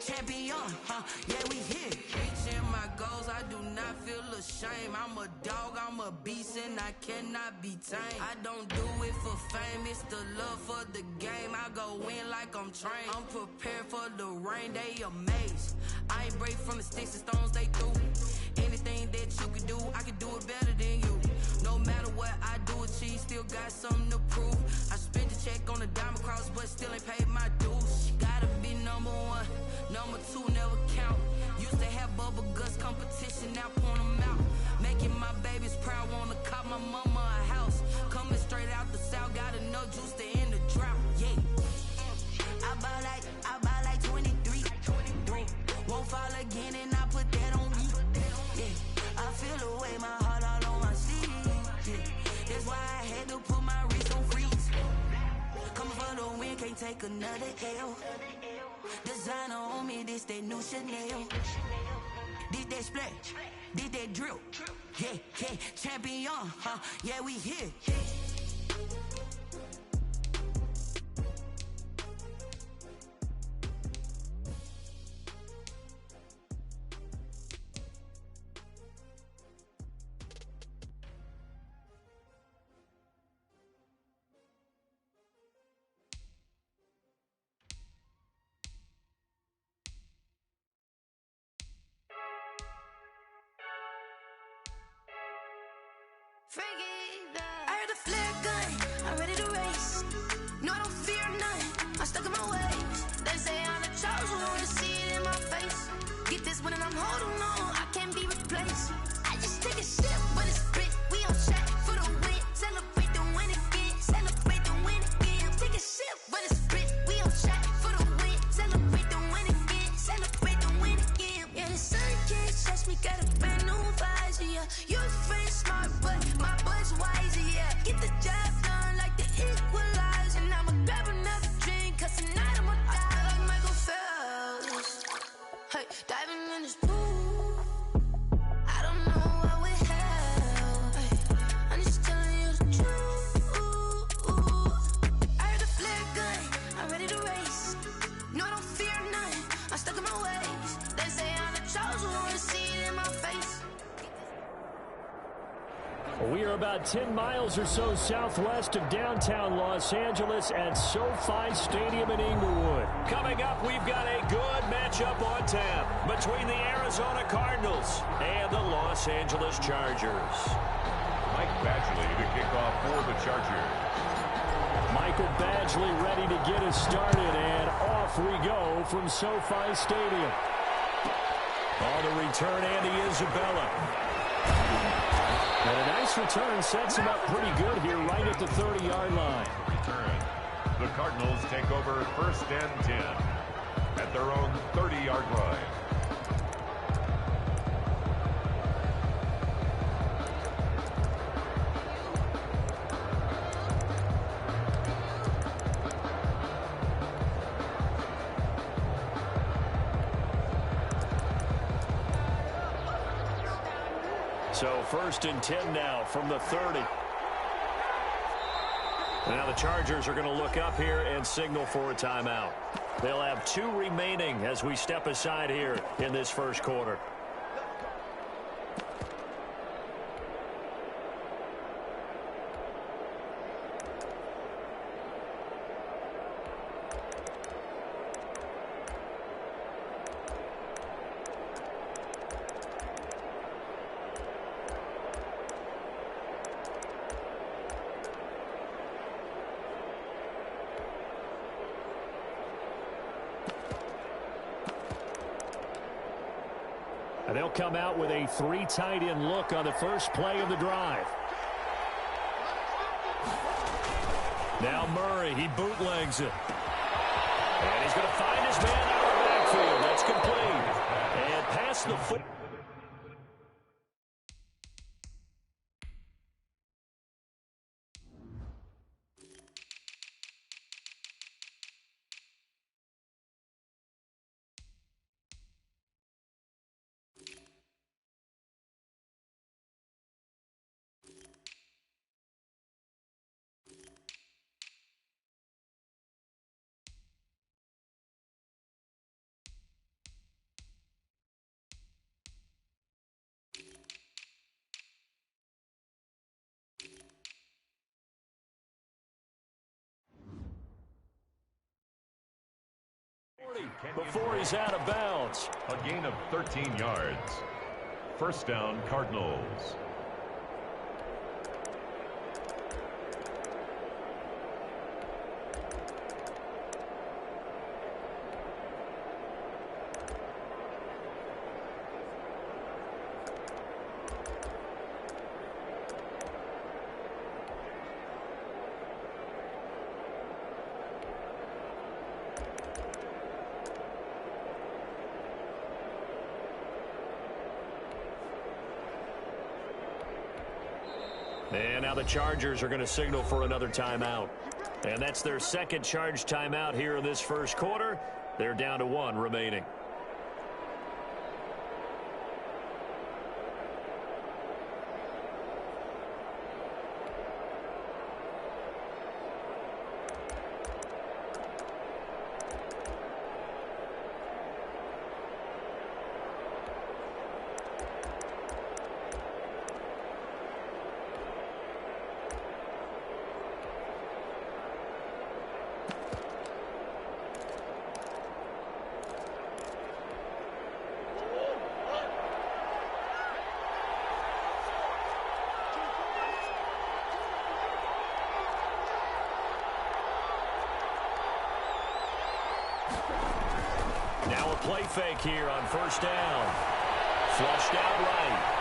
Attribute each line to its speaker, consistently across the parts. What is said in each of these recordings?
Speaker 1: champion, yeah, we here. Reaching my goals, I do not feel ashamed. I'm a dog, I'm a beast, and I cannot be tamed. I don't do it for fame, it's the love for the game. I go in like I'm trained. I'm prepared for the rain, they amazed. I ain't break from the sticks and stones they threw. Anything that you can do, I can do it better than you. No matter what I do achieve, still got something to prove. I spent the check on the diamond cross, but still ain't paid my dues. Gotta be number one, number two never count. Used to have bubble guts competition, now point them out. Making my babies proud, wanna cop my mama a house. Coming straight out the south, got enough juice to end the drought. Yeah, I buy like 23. Won't fall again, and I put that on me. Yeah, I feel the way, my heart all on my sleeve. Yeah, that's why I had to put my wrist on freeze. Coming for the win, can't take another L. Designer on me, this that new Chanel. Did that splash, did that drill. Yeah, champion, yeah, we here.
Speaker 2: I heard the flare gun, I'm ready to race. No, I don't fear none, I'm stuck in my ways. They say I'm the chosen one, to see it in my face. Get this one and I'm holding on, I can't be replaced. I just take a sip, but it's split, we on track for the win. Celebrate the win again, celebrate the win again. Take a sip, but it's split, we on track for the win. Celebrate the win again, celebrate the win again. Yeah, the sun can't touch me, got a brand new visor, yeah. You're friend smart, but my boy's wiser, yeah. Get the job done like the equalizer. I'ma grab another drink, cause tonight I'ma die like Michael Phelps. Hey, diving in this pool, I don't know what would help. Hey, I'm just telling you the truth. I heard the flare gun, I'm ready to race. No, I don't fear none, I'm stuck in my ways. They say I'm the chosen one, to see it in my face.
Speaker 3: We are about 10 miles or so southwest of downtown Los Angeles at SoFi Stadium in Inglewood.
Speaker 4: Coming up, we've got a good matchup on tap between the Arizona Cardinals and the Los Angeles Chargers.
Speaker 5: Mike Badgley to kick off for the Chargers.
Speaker 3: Michael Badgley ready to get us started, and off we go from SoFi Stadium.
Speaker 4: On the return, Andy Isabella.
Speaker 3: And a nice return sets him up pretty good here right at the 30-yard line.
Speaker 5: Return. The Cardinals take over 1st and 10 at their own 30-yard line.
Speaker 4: So 1st and 10 now from the 30. Now the Chargers are going to look up here and signal for a timeout. They'll have 2 remaining as we step aside here in this first quarter.
Speaker 3: And they'll come out with a 3 tight end look on the first play of the drive.
Speaker 4: Now Murray, he bootlegs it. And he's going to find his man out of the backfield. That's complete. And past the foot. before he's out of bounds.
Speaker 5: A gain of 13 yards. First down, Cardinals.
Speaker 4: And now the Chargers are going to signal for another timeout. And that's their second charge timeout here in this first quarter. They're down to 1 remaining. Now a play fake here on first down. Flushed out right.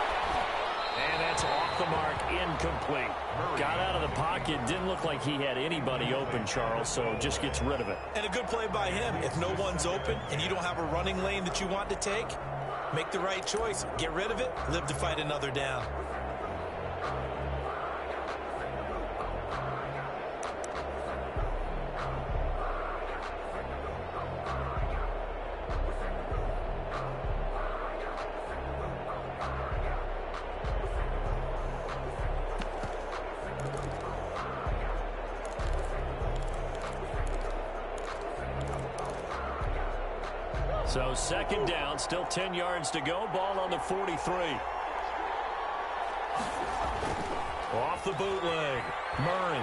Speaker 4: And that's off the mark, incomplete. Got out of the pocket, didn't look like he had anybody open, Charles, so just gets rid of it.
Speaker 6: And a good play by him. If no one's open and you don't have a running lane that you want to take, make the right choice. Get rid of it, live to fight another down.
Speaker 4: So second down, still 10 yards to go. Ball on the 43. Off the bootleg. Murray.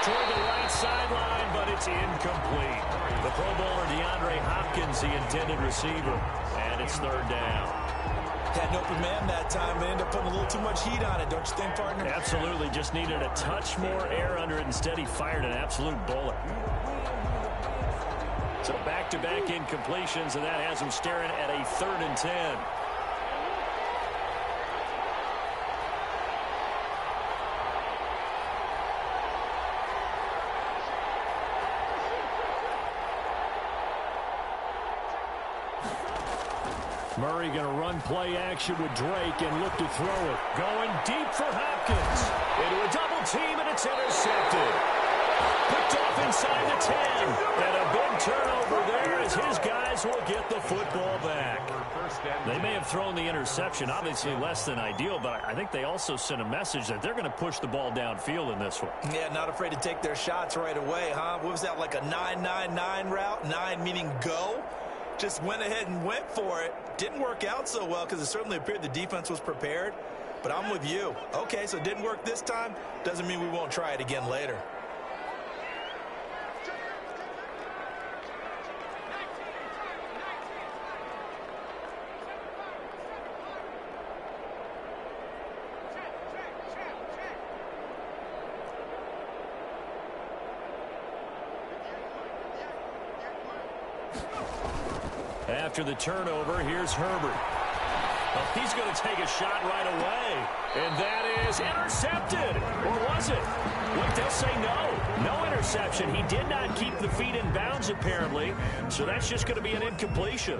Speaker 4: Toward the right sideline, but it's incomplete. The Pro Bowler DeAndre Hopkins, the intended receiver. And it's third down.
Speaker 6: Had an open man that time, but ended up putting a little too much heat on it, don't you think, partner?
Speaker 4: Absolutely. Just needed a touch more air under it. Instead, he fired an absolute bullet. So back-to-back incompletions, and that has him staring at a 3rd and 10. Murray going to run play action with Drake and look to throw it. Going deep for Hopkins. Into a double team, and it's intercepted. Picked off inside the 10. And a big turnover there as his guys will get the football back. They may have thrown the interception, obviously less than ideal, but I think they also sent a message that they're going to push the ball downfield in this one.
Speaker 6: Yeah, not afraid to take their shots right away, huh? What was that, like a 9-9-9 route? 9 meaning go? Just went ahead and went for it. Didn't work out so well because it certainly appeared the defense was prepared. But I'm with you. Okay, so it didn't work this time. Doesn't mean we won't try it again later.
Speaker 4: After the turnover, here's Herbert. Oh, he's going to take a shot right away. And that is intercepted. Or was it? Wait, they'll say no. No interception. He did not keep the feet in bounds, apparently. So that's just going to be an incompletion.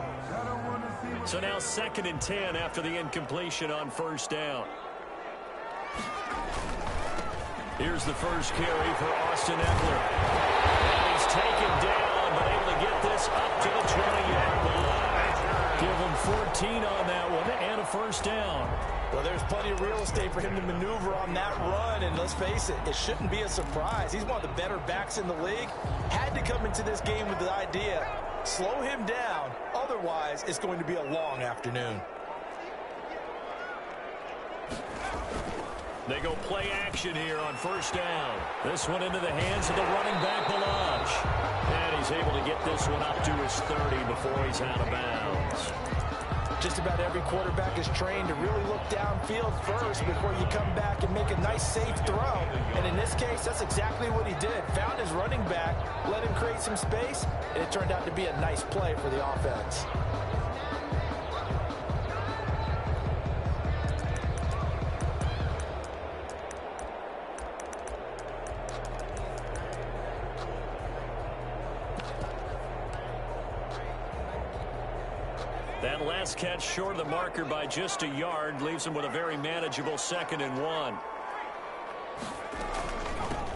Speaker 4: So now 2nd and 10 after the incompletion on first down. Here's the first carry for Austin Eckler. And he's taken down, but able to get this up to the 20-yard line. Give him 14 on that one and a first down.
Speaker 6: Well, there's plenty of real estate for him to maneuver on that run, and let's face it, it shouldn't be a surprise. He's one of the better backs in the league. Had to come into this game with the idea, slow him down, otherwise it's going to be a long afternoon.
Speaker 4: They go play action here on first down. This one into the hands of the running back, Balaj. And he's able to get this one up to his 30 before he's out of bounds.
Speaker 6: Just about every quarterback is trained to really look downfield first before you come back and make a nice, safe throw. And in this case, that's exactly what he did. Found his running back, let him create some space, and it turned out to be a nice play for the offense.
Speaker 4: That last catch short of the marker by just a yard leaves him with a very manageable 2nd and 1.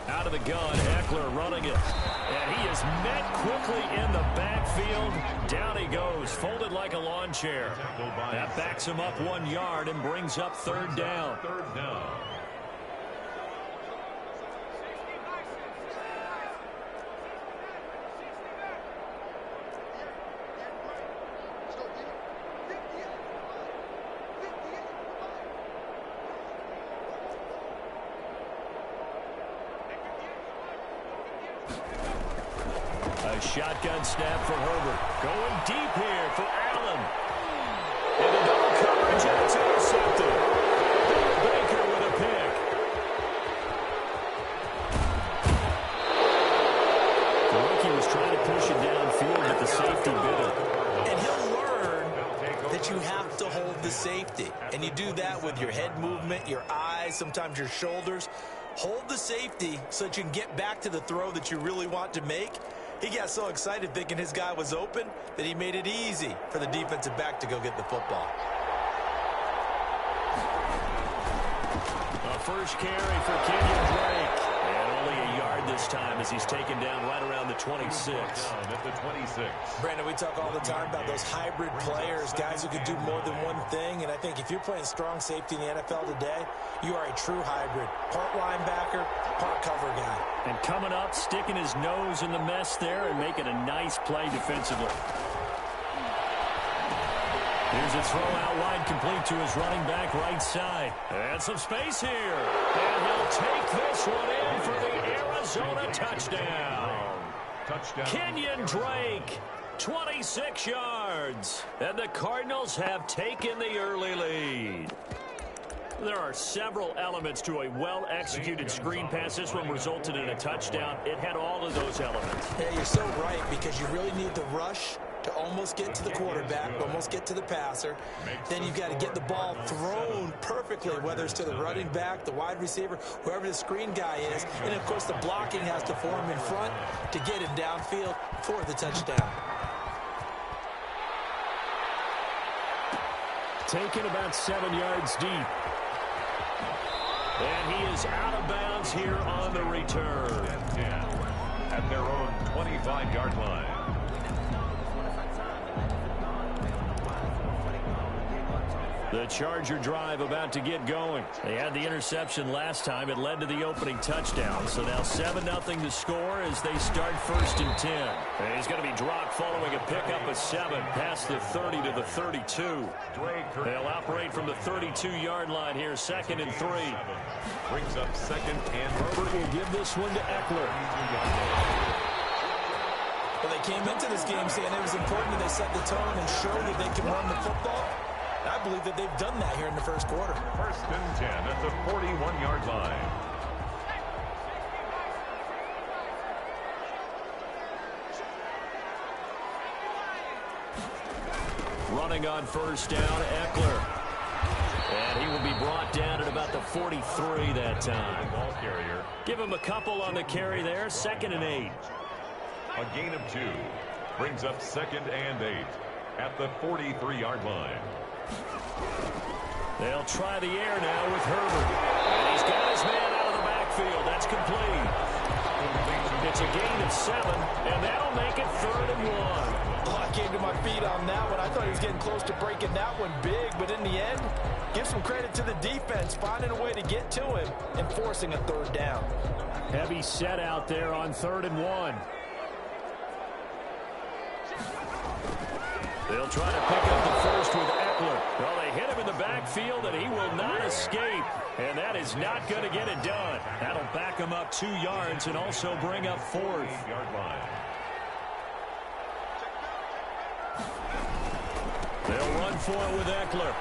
Speaker 4: Out of the gun, Eckler running it. And he is met quickly in the backfield. Down he goes, folded like a lawn chair. That backs him up 1 yard and brings up 3rd down. Shotgun snap for Herbert. Going deep here for Allen. And a double coverage, and it's intercepted. Baker with a pick. The rookie was trying to push it downfield, but the safety bit it.
Speaker 6: And he'll learn that you have to hold the safety. And you do that with your head movement, your eyes, sometimes your shoulders. Hold the safety so that you can get back to the throw that you really want to make. He got so excited thinking his guy was open that he made it easy for the defensive back to go get the football.
Speaker 4: A first carry for Kenyon Drake. And only a yard this time as he's taken down right around the 26.
Speaker 5: At the 26.
Speaker 6: Brandon, we talk all the time about those hybrid players, guys who can do more than one thing. And I think if you're playing strong safety in the NFL today, you are a true hybrid. Part linebacker, part cover guy.
Speaker 4: And coming up, sticking his nose in the mess there and making a nice play defensively. Here's a throw out wide, complete to his running back right side. And some space here. And he'll take this one in for the Arizona touchdown. Kenyon Drake, 26 yards. And the Cardinals have taken the early lead. There are several elements to a well-executed screen pass. This one resulted in a touchdown. It had all of those elements.
Speaker 6: Yeah, you're so right, because you really need the rush to almost get to the quarterback, almost get to the passer. Then you've got to get the ball thrown perfectly, whether it's to the running back, the wide receiver, whoever the screen guy is. And, of course, the blocking has to form in front to get him downfield for the touchdown.
Speaker 3: Taken about 7 yards deep.
Speaker 4: And he is out of bounds here on the return.
Speaker 5: At their own 25-yard line.
Speaker 4: The Charger drive about to get going. They had the interception last time. It led to the opening touchdown. So now 7-0 to score as they start 1st and 10. And he's going to be dropped following a pickup of 7 past the 30 to the 32. They'll operate from the 32-yard line here, 2nd and 3.
Speaker 5: Brings up 2nd and
Speaker 3: Herbert will give this one to Eckler.
Speaker 6: Well, they came into this game saying it was important that they set the tone and show that they can run the football. I believe that they've done that here in the first quarter.
Speaker 5: 1st and 10 at the 41-yard line.
Speaker 4: Running on 1st down, Eckler. And he will be brought down at about the 43 that time.
Speaker 5: Ball carrier.
Speaker 4: Give him a couple on the carry there, 2nd and 8.
Speaker 5: A gain of 2. Brings up 2nd and 8 at the 43-yard line.
Speaker 4: They'll try the air now with Herbert. And he's got his man out of the backfield. That's complete. It's a gain of 7, and that'll make it 3rd and 1.
Speaker 6: Oh, I came to my feet on that one. I thought he was getting close to breaking that one big, but in the end, give some credit to the defense, finding a way to get to him and forcing a 3rd down.
Speaker 3: Heavy set out there on 3rd and 1.
Speaker 4: They'll try to pick up the first with Eckler.
Speaker 3: Eckler. Well, they hit him in the backfield, and he will not escape. And that is not going to get it done. That'll back him up 2 yards and also bring up 4th.
Speaker 5: 8-yard line.
Speaker 3: They'll run for it with Eckler.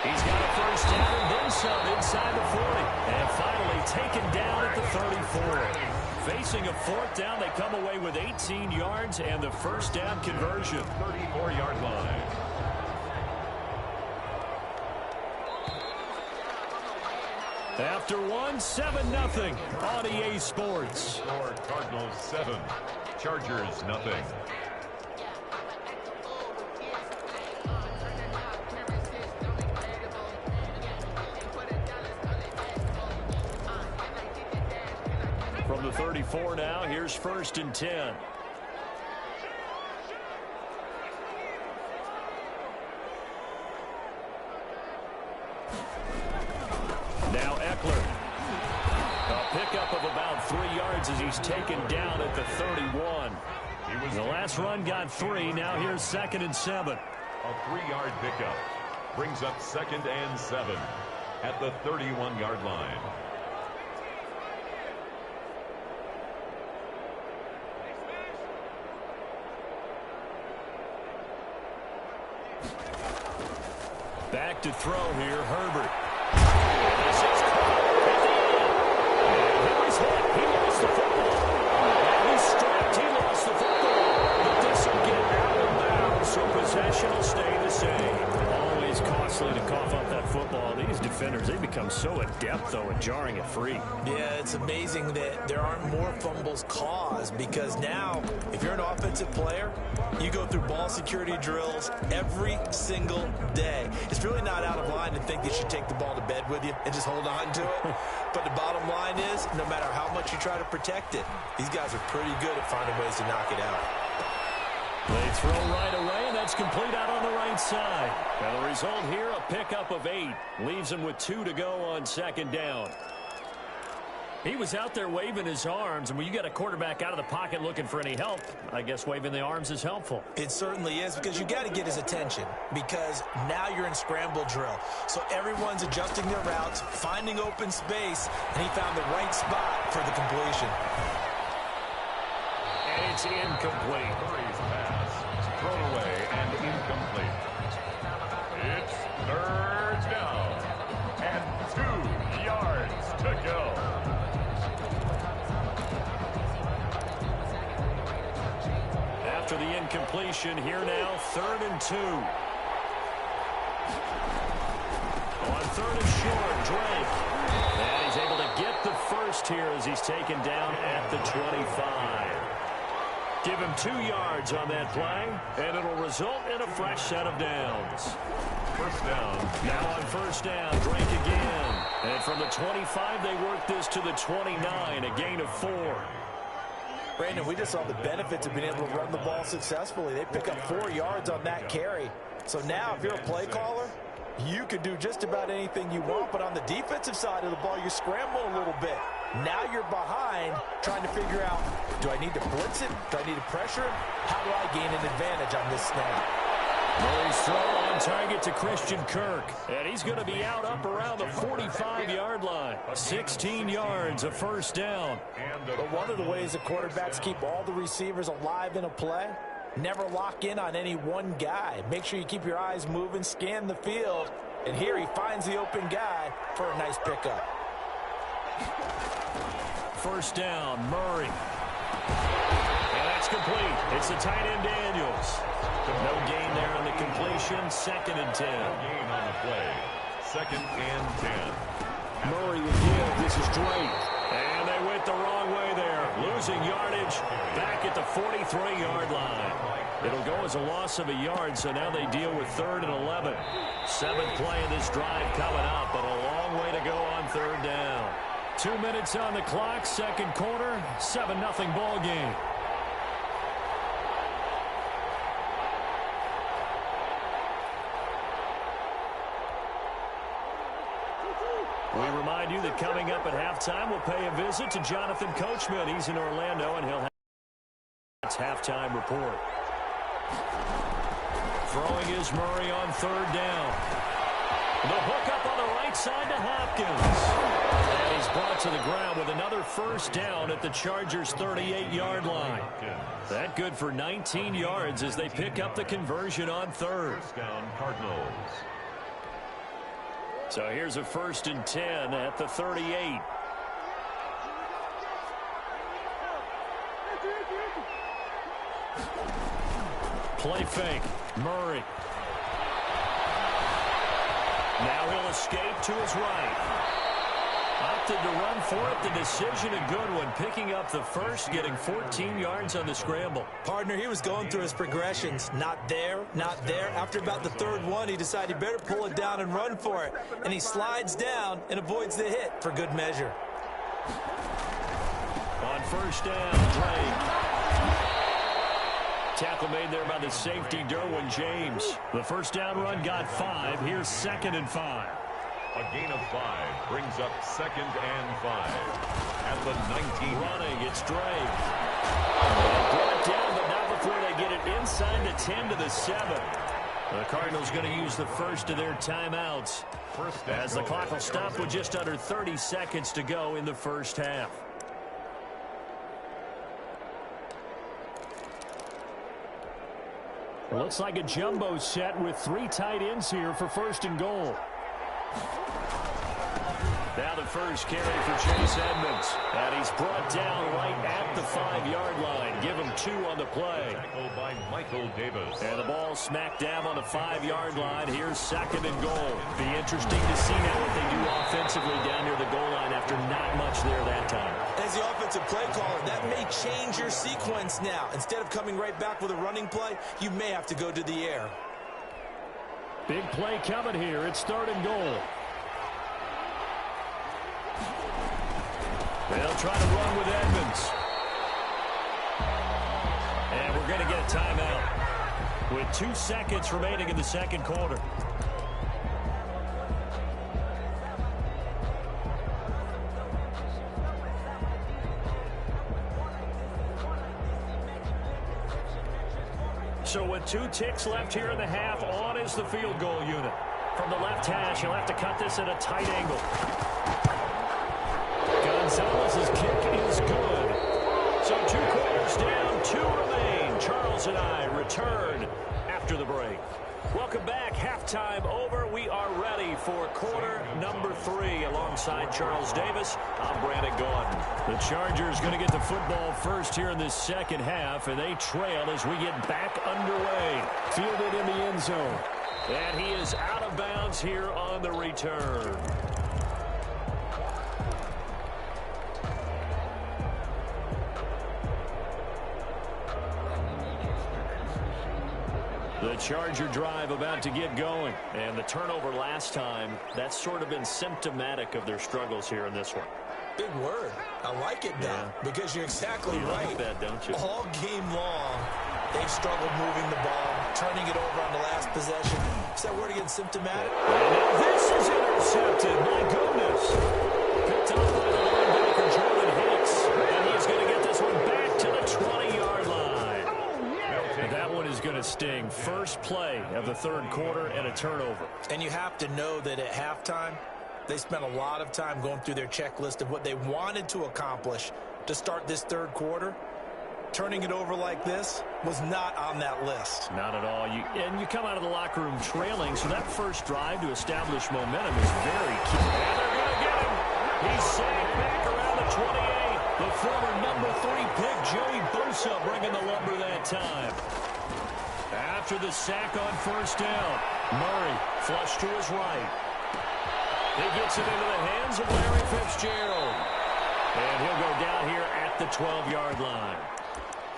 Speaker 3: He's got a first down and then some inside the 40. And finally taken down at the 34. Facing a 4th down, they come away with 18 yards and the first down conversion.
Speaker 5: 34-yard line.
Speaker 3: After 7-0 on EA Sports.
Speaker 5: Score Cardinals 7, Chargers nothing.
Speaker 3: From the 34 now, here's 1st and 10. Now Eckler. A pickup of about 3 yards as he's taken down at the 31. The last run got 3. Now here's 2nd and 7.
Speaker 5: A 3-yard pickup brings up 2nd and 7 at the 31-yard line.
Speaker 3: Back to throw here, Herbert. This is caught at the end. And Henry's hit. He lost the football. And he's strapped. He lost the football. But this will get out of bounds, so possession will stay the same. Always costly to cough up that football. These defenders, they become so adept, though, at jarring it free.
Speaker 6: Yeah, it's amazing that there aren't more fumbles caused because now, if you're an offensive player, you go through ball security drills every single day. It's really not out of line to think that you should take the ball to bed with you and just hold on to it. But the bottom line is, no matter how much you try to protect it, these guys are pretty good at finding ways to knock it out.
Speaker 3: They throw right away, and that's complete out on the right side. And the result here, a pickup of 8. Leaves him with 2 to go on 2nd down. He was out there waving his arms, and when you get a quarterback out of the pocket looking for any help, I guess waving the arms is helpful.
Speaker 6: It certainly is, because you got to get his attention, because now you're in scramble drill. So everyone's adjusting their routes, finding open space, and he found the right spot for the completion.
Speaker 3: And it's incomplete.
Speaker 5: Murray's pass, thrown away and incomplete. It's 3rd down and 2 yards to go.
Speaker 3: After the incompletion, here now, 3rd and 2. On 3rd and short, Drake. And he's able to get the first here as he's taken down at the 25. Give him 2 yards on that play, and it'll result in a fresh set of downs.
Speaker 5: 1st down.
Speaker 3: Now on 1st down, Drake again. And from the 25, they work this to the 29, a gain of 4.
Speaker 6: Brandon, we just saw the benefits of being able to run the ball successfully. They pick up 4 yards on that carry. So now, if you're a play caller, you can do just about anything you want. But on the defensive side of the ball, you scramble a little bit. Now you're behind, trying to figure out, do I need to blitz it? Do I need to pressure him? How do I gain an advantage on this snap?
Speaker 3: Murray's throw on target to Christian Kirk. And he's going to be out up around the 45-yard line. 16 yards, a 1st down.
Speaker 6: But one of the ways the quarterbacks keep all the receivers alive in a play, never lock in on any one guy. Make sure you keep your eyes moving, scan the field. And here he finds the open guy for a nice pickup.
Speaker 3: 1st down, Murray. And that's complete. It's the tight end, Daniels. No gain there on the completion. 2nd and 10.
Speaker 5: Gain on the play. 2nd and 10.
Speaker 3: Murray with give. This is Drake. And they went the wrong way there. Losing yardage back at the 43-yard line. It'll go as a loss of a yard, so now they deal with 3rd and 11. 7th play of this drive coming up, but a long way to go on 3rd down. 2 minutes on the clock, 2nd quarter, 7-0 ball game. We remind you that coming up at halftime, we'll pay a visit to Jonathan Coachman. He's in Orlando, and he'll have his halftime report.
Speaker 4: Throwing is Murray on third down. The hook up on the right side to Hopkins. And he's brought to the ground with another first down at the Chargers' 38-yard line. That good for 19 yards as they pick up the conversion on third.
Speaker 5: First down, Cardinals.
Speaker 4: So here's a 1st and 10 at the 38. Play fake. Murray. Now he'll escape to his right. Opted to run for it. The decision a good one. Picking up the first, getting 14 yards on the scramble.
Speaker 6: Partner, he was going through his progressions. Not there, not there. After about the third one, he decided he better pull it down and run for it. And he slides down and avoids the hit for good measure.
Speaker 4: On first down, Drake. Tackle made there by the safety, Derwin James. The first down run got 5. Here's 2nd and 5.
Speaker 5: A gain of 5 brings up 2nd and 5. At the 19.
Speaker 4: Running, it's Drake. They brought it down, but not before they get it inside the 10 to the 7. The Cardinals going to use the first of their timeouts as the clock will stop with just under 30 seconds to go in the first half. Looks like a jumbo set with 3 tight ends here for 1st and goal. Now the first carry for Chase Edmonds. And he's brought down right at the 5-yard line. Give him 2 on the play.
Speaker 5: Tackled by Michael Davis.
Speaker 4: And the ball smacked down on the 5-yard line. Here's 2nd and goal. Be interesting to see now what they do offensively down near the goal line after not much there that time.
Speaker 6: As the offensive play caller, that may change your sequence now. Instead of coming right back with a running play, you may have to go to the air.
Speaker 4: Big play coming here. It's 3rd and goal. They'll try to run with Edmonds. And we're going to get a timeout with 2 seconds remaining in the second quarter. So with 2 ticks left here in the half, on is the field goal unit. From the left hash, he'll have to cut this at a tight angle. Gonzalez's kick is good. So 2 quarters down, 2 remain. Charles and I return after the break. Welcome back. Halftime over. We are ready for quarter number 3. Alongside Charles Davis, I'm Brandon Gordon. The Chargers going to get the football first here in this second half, and they trail as we get back underway. Fielded in the end zone. And he is out of bounds here on the return. The Charger drive about to get going. And the turnover last time, that's sort of been symptomatic of their struggles here in this one.
Speaker 6: Big word. I like it, though, because you're exactly right.
Speaker 4: Like that, don't you?
Speaker 6: All game long, they've struggled moving the ball, turning it over on the last possession. Is that word again, symptomatic?
Speaker 4: And now this is intercepted. My goodness. Picked up by the linebacker, Jordan Hicks. And he's going to get this one back to the 20-yard line. And that one is going to sting. First play of the third quarter and a turnover.
Speaker 6: And you have to know that at halftime, they spent a lot of time going through their checklist of what they wanted to accomplish to start this third quarter. Turning it over like this was not on that list.
Speaker 4: Not at all. And you come out of the locker room trailing, so that first drive to establish momentum is very key. And they're going to get him. He's sagged back around the 28. The former number 3 pick, Joey Bosa, bringing the lumber that time. After the sack on first down, Murray flush to his right. He gets it into the hands of Larry Fitzgerald. And he'll go down here at the 12-yard line.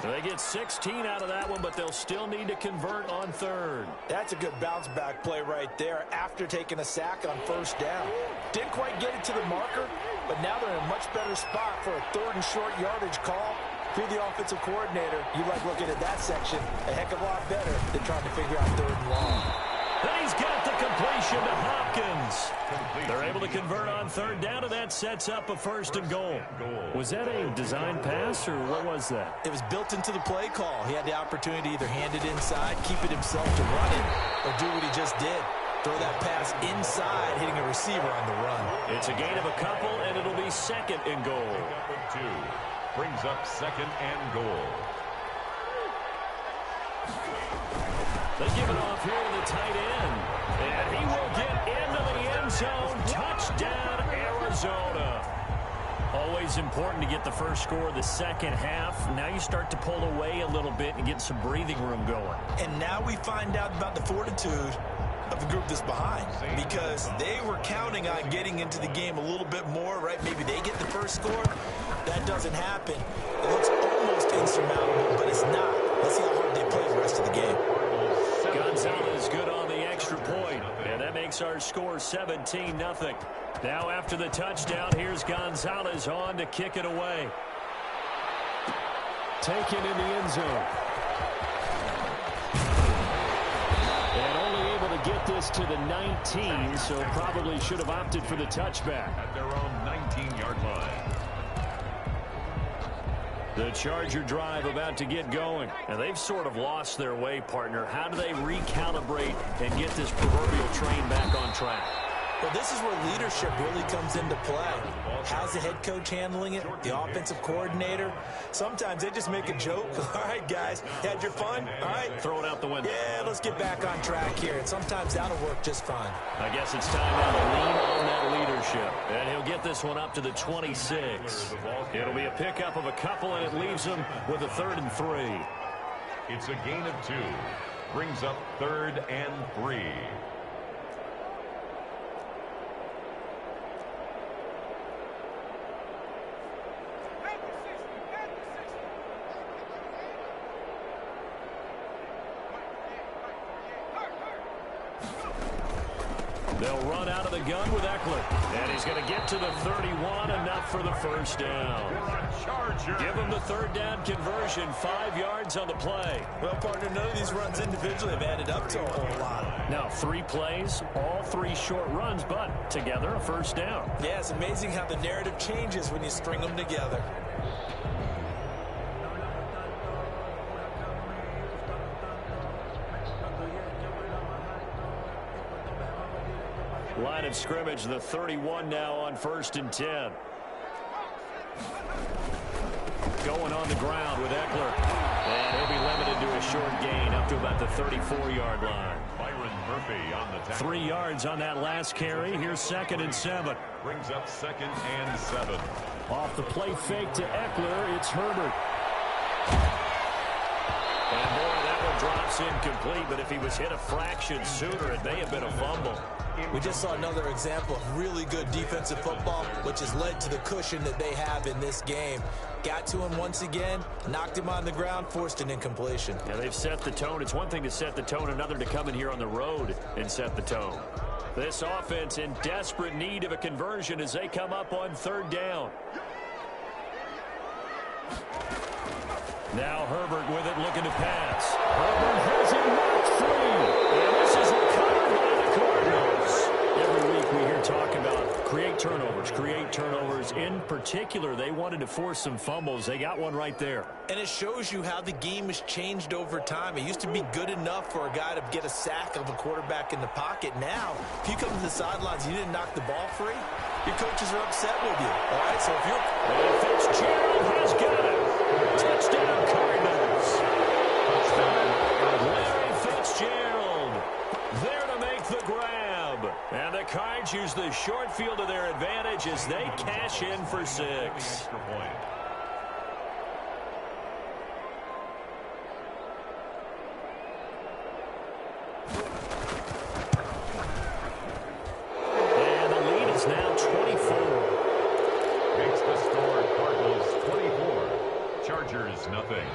Speaker 4: So they get 16 out of that one, but they'll still need to convert on third.
Speaker 6: That's a good bounce-back play right there after taking a sack on first down. Didn't quite get it to the marker, but now they're in a much better spot for a 3rd and short yardage call. If you're the offensive coordinator, you like looking at that section a heck of a lot better than trying to figure out 3rd and long.
Speaker 4: Then he's got the completion to Hopkins. They're able to convert on third down, and that sets up a 1st and goal. Was that a design pass, or what was that?
Speaker 6: It was built into the play call. He had the opportunity to either hand it inside, keep it himself to run it, or do what he just did. Throw that pass inside, hitting a receiver on the run.
Speaker 4: It's a gain of a couple, and it'll be 2nd and goal.
Speaker 5: Two. Brings up 2nd and goal.
Speaker 4: They give it off here to the tight end. And he will get into the end zone. Touchdown, Arizona. Always important to get the first score of the second half. Now you start to pull away a little bit and get some breathing room going.
Speaker 6: And now we find out about the fortitude of the group that's behind, because they were counting on getting into the game a little bit more, right? Maybe they get the first score. That doesn't happen. It looks almost insurmountable, but it's not. Let's see how hard they play the rest of the game.
Speaker 4: Gonzalez good on the extra point, and that makes our score 17-0. Now after the touchdown, here's Gonzalez on to kick it away. Taken in the end zone. And only able to get this to the 19, so probably should have opted for the touchback.
Speaker 5: At their own 19-yard line.
Speaker 4: The Charger drive about to get going. And they've sort of lost their way, partner. How do they recalibrate and get this proverbial train back on track?
Speaker 6: Well, this is where leadership really comes into play. How's the head coach handling it? The offensive coordinator? Sometimes they just make a joke. All right, guys, had your fun? All right.
Speaker 4: Throw it out the window.
Speaker 6: Yeah, let's get back on track here. And sometimes that'll work just fine.
Speaker 4: I guess it's time now to lean on that leadership. And he'll get this one up to the 26. It'll be a pickup of a couple, and it leaves him with a 3rd and 3.
Speaker 5: It's a gain of 2. Brings up 3rd and 3.
Speaker 4: They'll run out of the gun with Eckler. And he's going to get to the 31, enough for the 1st down. Give him the 3rd down conversion, 5 yards on the play.
Speaker 6: Well, partner, none of these runs individually have added up to a whole lot.
Speaker 4: Now, 3 plays, all 3 short runs, but together a 1st down.
Speaker 6: Yeah, it's amazing how the narrative changes when you string them together.
Speaker 4: Line of scrimmage, the 31 now on 1st and 10. Going on the ground with Eckler. And he'll be limited to a short gain up to about the 34-yard line.
Speaker 5: Byron Murphy on the tackle.
Speaker 4: 3 yards on that last carry. Here's 2nd and 7.
Speaker 5: Brings up 2nd and 7.
Speaker 4: Off the play fake to Eckler, it's Herbert. And boy, that one drops incomplete, but if he was hit a fraction sooner, it may have been a fumble.
Speaker 6: We just saw another example of really good defensive football, which has led to the cushion that they have in this game. Got to him once again, knocked him on the ground, forced an incompletion.
Speaker 4: Yeah, they've set the tone. It's one thing to set the tone, another to come in here on the road and set the tone. This offense in desperate need of a conversion as they come up on 3rd down. Now Herbert with it, looking to pass. Herbert has it knocked free. And this is recovered by the Cardinals. Every week we hear talk about create turnovers. In particular, they wanted to force some fumbles. They got one right there.
Speaker 6: And it shows you how the game has changed over time. It used to be good enough for a guy to get a sack of a quarterback in the pocket. Now, if you come to the sidelines and you didn't knock the ball free, your coaches are upset with you. All right, so if you're...
Speaker 4: And Fitzgerald has got it. Touchdown, Cardinals. Larry Fitzgerald there to make the grab. And the Cards use the short field to their advantage as they cash in for 6.
Speaker 5: Extra point.
Speaker 4: And the lead is now 24.
Speaker 5: Makes the score Cardinals 24. Chargers nothing.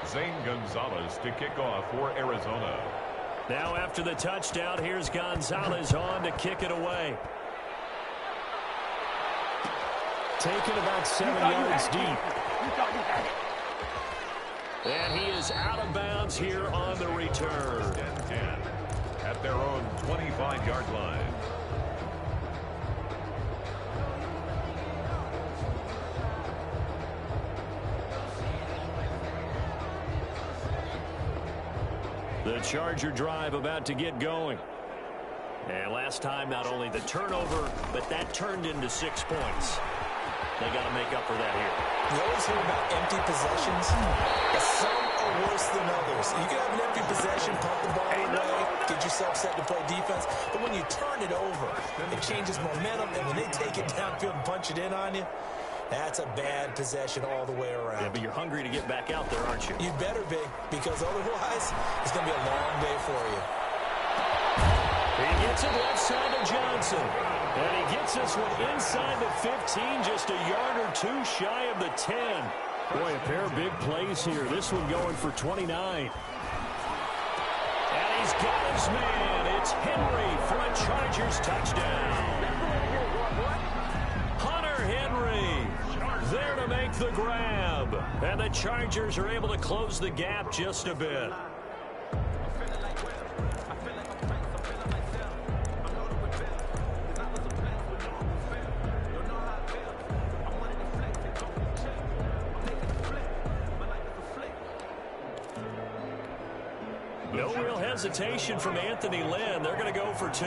Speaker 5: Zane Gonzalez to kick off for Arizona.
Speaker 4: Now after the touchdown, here's Gonzalez on to kick it away. Taken about 7 yards deep. And he is out of bounds here on the return.
Speaker 5: 10 at at their own 25-yard line.
Speaker 4: The Charger drive about to get going. And last time, not only the turnover, but that turned into 6 points. They got to make up for that here.
Speaker 6: You always hear about empty possessions, but some are worse than others. You can have an empty possession, pump the ball away, get yourself set to play defense, but when you turn it over, it changes momentum, and when they take it downfield and punch it in on you, that's a bad possession all the way around.
Speaker 4: Yeah, but you're hungry to get back out there, aren't you?
Speaker 6: You better be, because otherwise, it's going to be a long day for you.
Speaker 4: He gets it left side of Johnson. And he gets this one inside the 15, just a yard or two shy of the 10. Boy, a pair of big plays here. This one going for 29. And he's got his man. It's Henry for a Chargers touchdown. Hunter Henry there to make the grab. And the Chargers are able to close the gap just a bit. No real hesitation from Anthony Lynn. They're going to go for 2.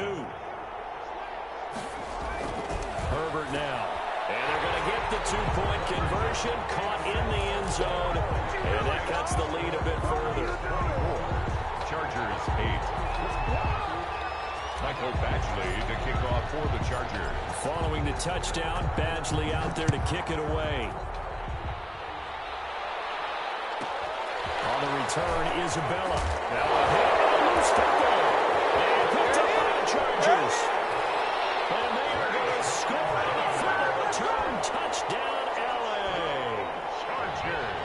Speaker 4: Herbert now. And they're going to get the 2-point conversion. Caught in the end zone. And that cuts the lead a bit further.
Speaker 5: Chargers 8. Michael Badgley to kick off for the Chargers.
Speaker 4: Following the touchdown, Badgley out there to kick it away. On the return, Isabella. Now a hit and a loose football. And picked up by the Chargers. And they are going to score on the final return. Touchdown, L.A.
Speaker 5: Chargers.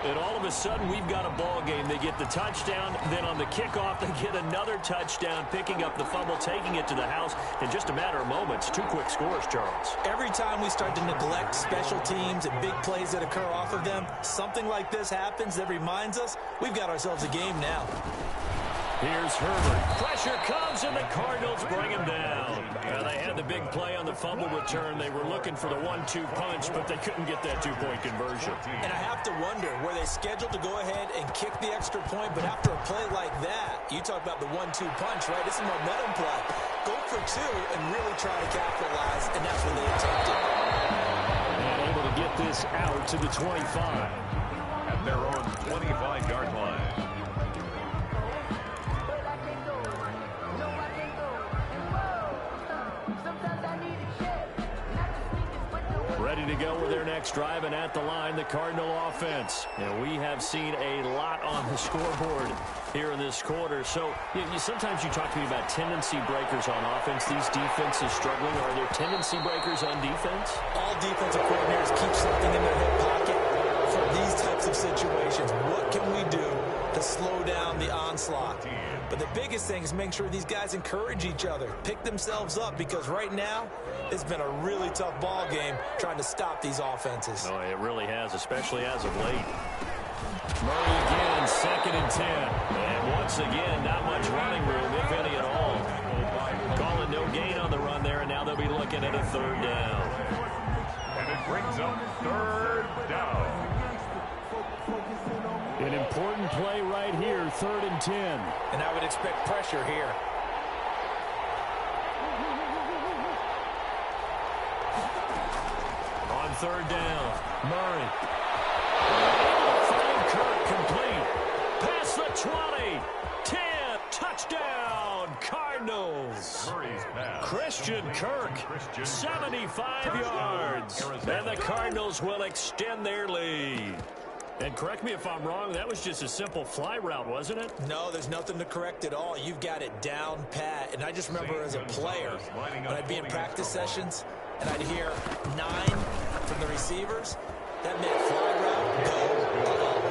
Speaker 4: And all of a sudden, we've got a ball game. They get the touchdown. Then on the kickoff, they get another touchdown, picking up the fumble, taking it to the house in just a matter of moments. 2 quick scores, Charles.
Speaker 6: Every time we start to neglect special teams and big plays that occur off of them, something like this happens that reminds us we've got ourselves a game now.
Speaker 4: Here's Herbert. Pressure comes, and the Cardinals bring him down. They had the big play on the fumble return. They were looking for the 1-2 punch, but they couldn't get that 2-point conversion.
Speaker 6: And I have to wonder, were they scheduled to go ahead and kick the extra point? But after a play like that, you talk about the 1-2 punch, right? This is a momentum play. Go for 2 and really try to capitalize, and that's what they attempted.
Speaker 4: And able to get this out to the 25.
Speaker 5: At their own 25-yard line.
Speaker 4: Ready to go with their next drive, and at the line, the Cardinal offense. And we have seen a lot on the scoreboard here in this quarter. So sometimes you talk to me about tendency breakers on offense. These defenses struggling. Are there tendency breakers on defense?
Speaker 6: All defensive coordinators keep something in their hip pocket for these types of situations. What can we do to slow down the onslaught? But the biggest thing is make sure these guys encourage each other, pick themselves up, because right now it's been a really tough ball game trying to stop these offenses.
Speaker 4: Oh, it really has, especially as of late. Murray again, 2nd and 10. And once again, not much running room, if any at all. Calling no gain on the run there, and now they'll be looking at a 3rd down.
Speaker 5: And it brings up 3rd down.
Speaker 4: An important play right here, 3rd and 10.
Speaker 6: And I would expect pressure here.
Speaker 4: On 3rd down, Murray. Find Kirk complete. Past the 20. 10. Touchdown, Cardinals.
Speaker 5: Murray's pass.
Speaker 4: Christian Kirk, 75 yards. And the Cardinals will extend their lead. And correct me if I'm wrong, that was just a simple fly route, wasn't it?
Speaker 6: No, there's nothing to correct at all. You've got it down pat. And I just remember as a player, when I'd be in practice sessions, and I'd hear 9 from the receivers, that meant fly route, go,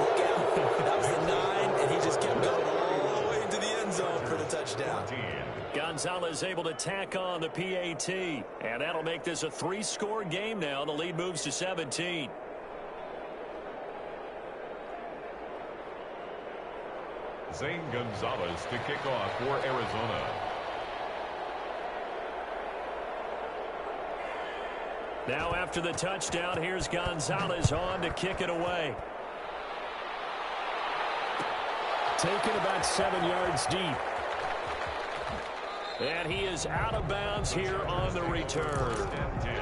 Speaker 6: look out. That was the 9, and he just kept going all the way into the end zone for the touchdown.
Speaker 4: Gonzalez able to tack on the PAT, and that'll make this a 3-score game now. The lead moves to 17.
Speaker 5: Zane Gonzalez to kick off for Arizona.
Speaker 4: Now after the touchdown, here's Gonzalez on to kick it away. Taken about 7 yards deep. And he is out of bounds here on the return.
Speaker 5: And 10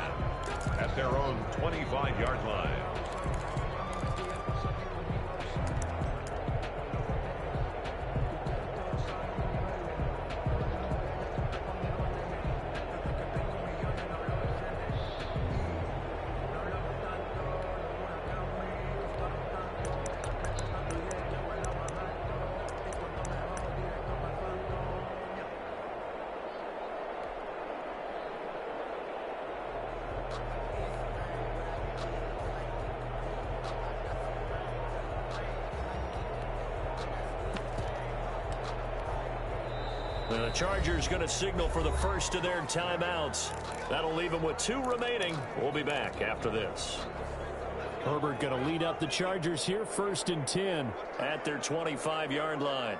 Speaker 5: at their own 25-yard line.
Speaker 4: The Chargers going to signal for the first of their timeouts. That'll leave them with 2 remaining. We'll be back after this. Herbert going to lead up the Chargers here, 1st and 10 at their 25-yard line.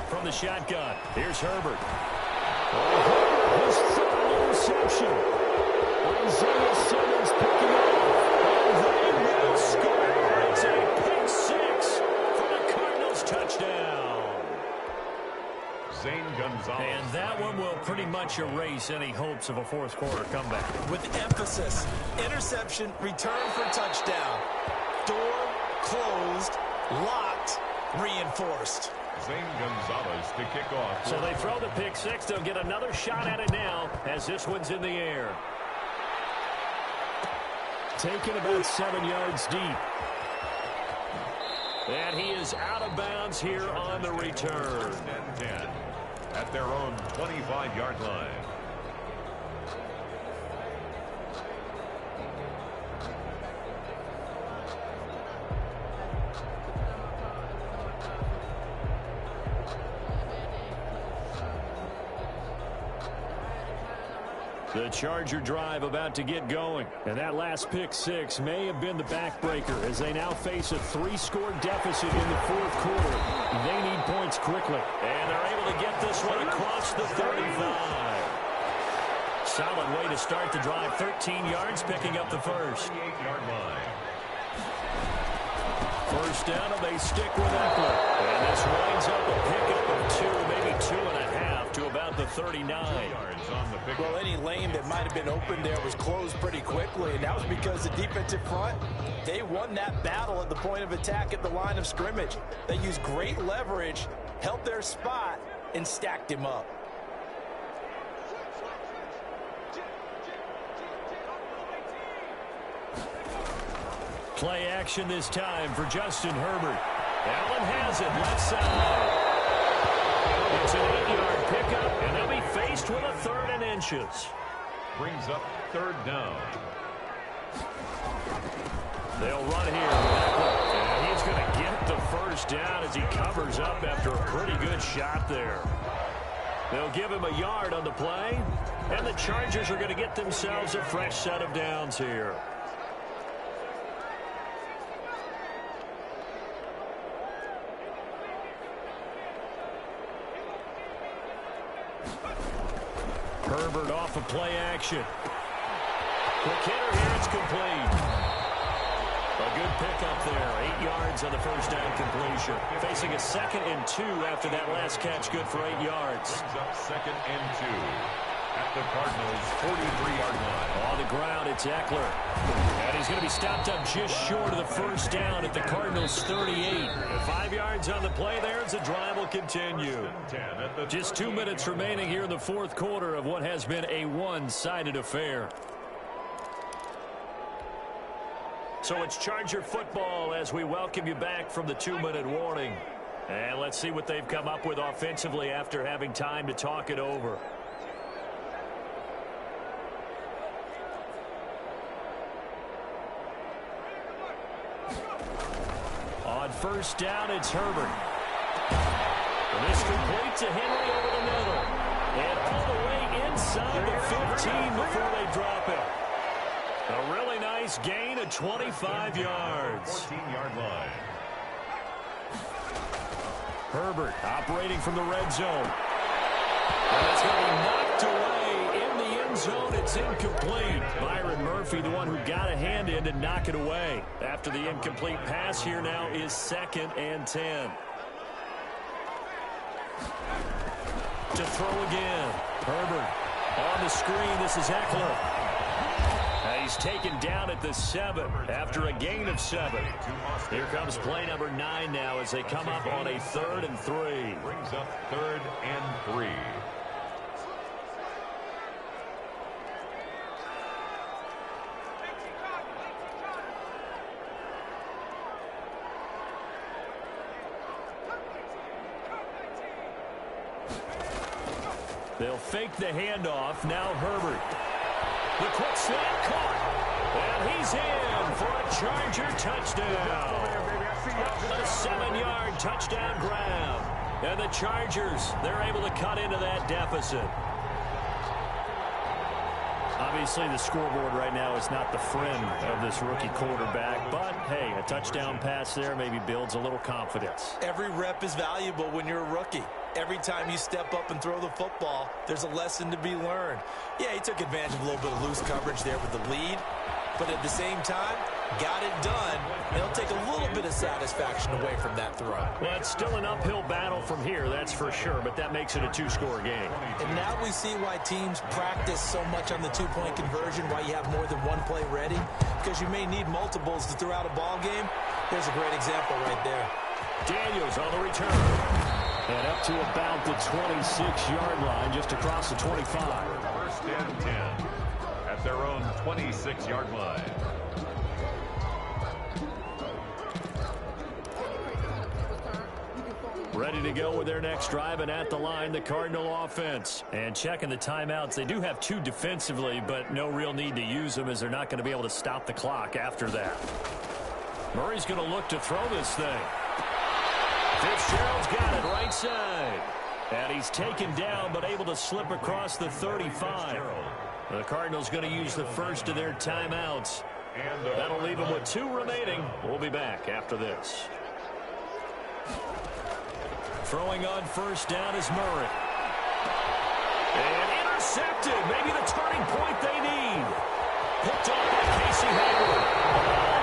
Speaker 4: From the shotgun, here's Herbert. His third interception. Isaiah Simmons picking up, and they will score. It's a pick 6 for the Cardinals touchdown.
Speaker 5: Zane Gonzalez.
Speaker 4: And that one will pretty much erase any hopes of a fourth quarter comeback.
Speaker 6: With emphasis, interception, return for touchdown. Door closed, locked, reinforced.
Speaker 5: Zane Gonzalez to kick off.
Speaker 4: So they throw the pick 6. They'll get another shot at it now as this one's in the air. Taken about 7 yards deep. And he is out of bounds here on the return.
Speaker 5: And 10 at their own 25-yard line.
Speaker 4: The Charger drive about to get going. And that last pick 6 may have been the backbreaker as they now face a 3-score deficit in the fourth quarter. They need points quickly. And they're able to get this one across the 35. Solid way to start the drive. 13 yards, picking up the first.
Speaker 5: 38-yard line.
Speaker 4: First down, and they stick with Eckler. And this winds up a pickup of 2, maybe 2.5 to about the 39.
Speaker 6: Well, any lane that might have been open there was closed pretty quickly, and that was because the defensive front, they won that battle at the point of attack at the line of scrimmage. They used great leverage, held their spot, and stacked him up.
Speaker 4: Play action this time for Justin Herbert. Allen has it left side. It's an 8-yard pickup, and they'll be faced with a 3rd and inches.
Speaker 5: Brings up 3rd down.
Speaker 4: They'll run here with Eckler, and he's going to get the first down as he covers up after a pretty good shot there. They'll give him a yard on the play, and the Chargers are going to get themselves a fresh set of downs here. Herbert off of play action. Quick hitter here, it's complete. A good pickup there. 8 yards on the first down completion. Facing a 2nd and 2 after that last catch, good for 8 yards.
Speaker 5: Brings up 2nd and 2 at the Cardinals' 43-yard line.
Speaker 4: On the ground, it's Eckler. And he's going to be stopped up just short of the first down at the Cardinals' 38. 5 yards on the play there as the drive will continue. Just 2 minutes remaining here in the fourth quarter of what has been a one-sided affair. So it's Charger football as we welcome you back from the 2-minute warning. And let's see what they've come up with offensively after having time to talk it over. On first down, it's Herbert. And this complete to Henry over the middle. And all the way inside the 15 before they drop it. A really nice gain of 25 yards.
Speaker 5: 14-yard line.
Speaker 4: Herbert operating from the red zone. And it's going to be knocked away in the end zone. It's incomplete. Byron Murphy, the one who got a hand in to knock it away. After the incomplete pass, here now is 2nd and 10. To throw again. Herbert on the screen. This is Eckler. He's taken down at the 7 after a gain of 7. Here comes play number 9 now as they come up on a 3rd and 3.
Speaker 5: Brings up 3rd and 3.
Speaker 4: They'll fake the handoff. Now Herbert. The quick slant caught. And he's in for a Charger touchdown. A 7-yard touchdown grab. And the Chargers, they're able to cut into that deficit. Obviously, the scoreboard right now is not the friend of this rookie quarterback. But, hey, a touchdown pass there maybe builds a little confidence.
Speaker 6: Every rep is valuable when you're a rookie. Every time you step up and throw the football, there's a lesson to be learned. Yeah, he took advantage of a little bit of loose coverage there with the lead. But at the same time, got it done. It'll take a little bit of satisfaction away from that throw.
Speaker 4: Well, it's still an uphill battle from here, that's for sure. But that makes it a 2-score game.
Speaker 6: And now we see why teams practice so much on the 2-point conversion, why you have more than one play ready. Because you may need multiples to throw out a ball game. There's a great example right there.
Speaker 4: Daniels on the return. And up to about the 26-yard line, just across the 25.
Speaker 5: 1st and 10 at their own 26-yard line.
Speaker 4: Ready to go with their next drive, and at the line, the Cardinal offense. And checking the timeouts, they do have 2 defensively, but no real need to use them as they're not going to be able to stop the clock after that. Murray's going to look to throw this thing. Fitzgerald's got it right side. And he's taken down but able to slip across the 35. The Cardinals going to use the first of their timeouts. That'll leave them with 2 remaining. We'll be back after this. Throwing on first down is Murray. And intercepted. Maybe the turning point they need. Picked off by Casey Hayward.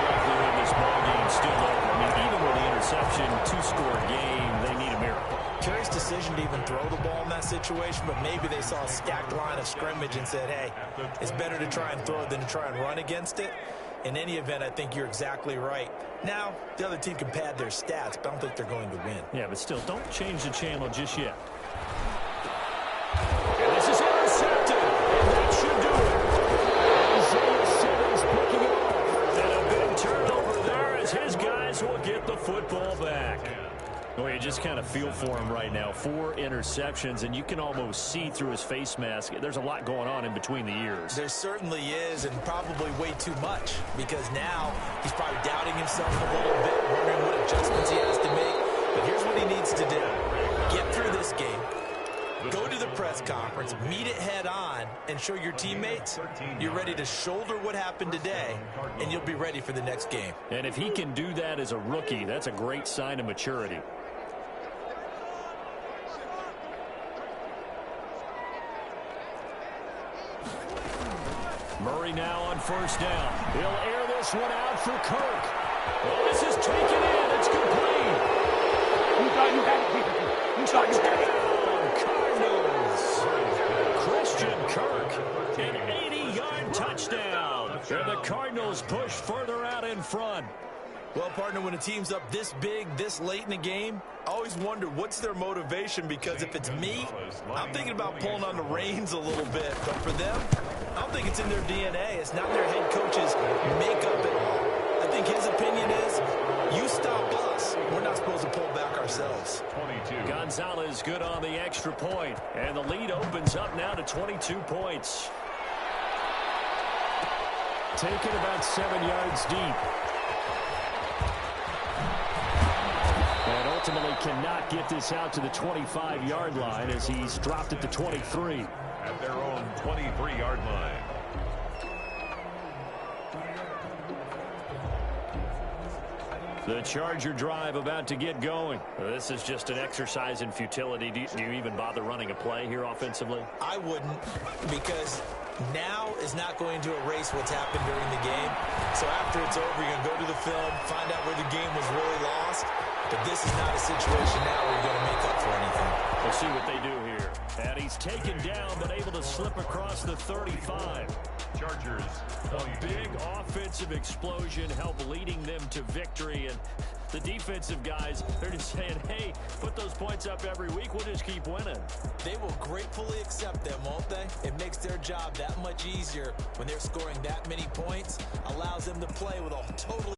Speaker 4: Likelihood this ballgame's still over. I mean, even with the interception, 2-score game, they need a miracle.
Speaker 6: Curious decision to even throw the ball in that situation, but maybe they saw a stacked line of scrimmage and said, hey, it's better to try and throw it than to try and run against it. In any event, I think you're exactly right. Now, the other team can pad their stats, but I don't think they're going to win.
Speaker 4: Yeah, but still, don't change the channel just yet. And this is intercepted, and that should do it. Isaiah Simmons picking it off. And a big turnover there as his guys will get the football back. Well, you just kind of feel for him right now. 4 interceptions, and you can almost see through his face mask. There's a lot going on in between the ears.
Speaker 6: There certainly is, and probably way too much, because now he's probably doubting himself a little bit, wondering what adjustments he has to make. But here's what he needs to do. Get through this game. Go to the press conference, meet it head on, and show your teammates you're ready to shoulder what happened today, and you'll be ready for the next game.
Speaker 4: And if he can do that as a rookie, that's a great sign of maturity. Murray now on first down. He'll air this one out for Kirk. Oh, this is taken in. It's complete. Touchdown, Cardinals. Christian Kirk, an 80-yard touchdown. And the Cardinals push further out in front.
Speaker 6: Well, partner, when a team's up this big, this late in the game, I always wonder what's their motivation, because if it's me, I'm thinking about pulling on the reins a little bit. But for them, I don't think it's in their DNA. It's not their head coach's makeup at all. I think his opinion is, you stop us. We're not supposed to pull back ourselves.
Speaker 5: 22.
Speaker 4: Gonzalez good on the extra point, and the lead opens up now to 22 points. Taken about 7 yards deep. And ultimately cannot get this out to the 25-yard line as he's dropped at the 23.
Speaker 5: At their own 23-yard line.
Speaker 4: The Charger drive about to get going.
Speaker 3: This is just an exercise in futility. Do you even bother running a play here offensively?
Speaker 6: I wouldn't, because now is not going to erase what's happened during the game. So after it's over, you're going to go to the film, find out where the game was really lost. But this is not a situation now where you're going to make up for anything.
Speaker 3: We'll see what they do here.
Speaker 4: And he's taken down, but able to slip across the 35.
Speaker 5: Chargers.
Speaker 4: A big offensive explosion helped leading them to victory. And the defensive guys, they're just saying, hey, put those points up every week. We'll just keep winning.
Speaker 6: They will gratefully accept them, won't they? It makes their job that much easier when they're scoring that many points. Allows them to play with a totally